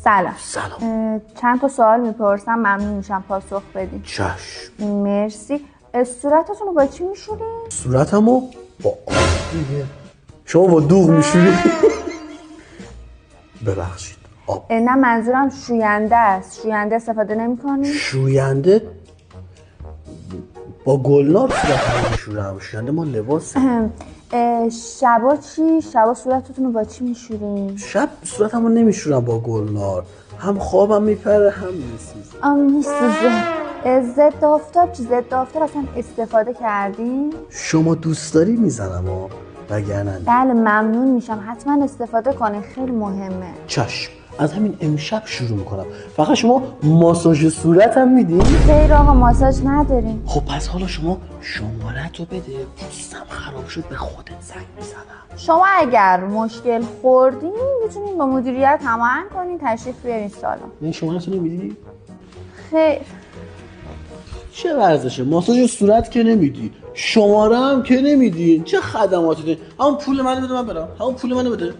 سلام. چند تا سوال میپرسم، ممنون میشم پاسخ بدین. چشم. مرسی. صورتتون رو با چی میشورین؟ صورتمو با آب دیگه. شما با دوغ میشورین؟ ببخشید آب. نه منظورم شوینده است. شوینده استفاده نمی‌کنی؟ شوینده با گلنار صورتمو میشورم. شوینده ما لباسه. شبا چی؟ شبا صورتتون رو با چی میشورین؟ شب صورتمو نمیشورم با گلنار، هم خوابم میپره هم میسوزه. میسوزه. ضد آفتاب چی؟ ضد آفتاب اصلا استفاده کردین؟ شما دوست داری میزنم ها، وگرنه بله ممنون میشم، حتما استفاده کنین، خیلی مهمه. چشم. از همین امشب شروع میکنم. فقط شما ماساژ صورتم میدین؟ خیر آقا، ماساژ نداریم. خب پس حالا شما شماره‌تو بده، پوستم خراب شد به خودت زنگ میزنم. شما اگر مشکل خوردین میتونین با مدیریت هماهنگ کنین، تشریف بیارین سالن. این شماره‌تو نمیدی؟ خیر. چه ورزشه؟ ماساژ صورت که نمیدی، شماره هم که نمیدی، چه خدماتی داری؟ همون پول منو بده من برم. همون پول منو بده.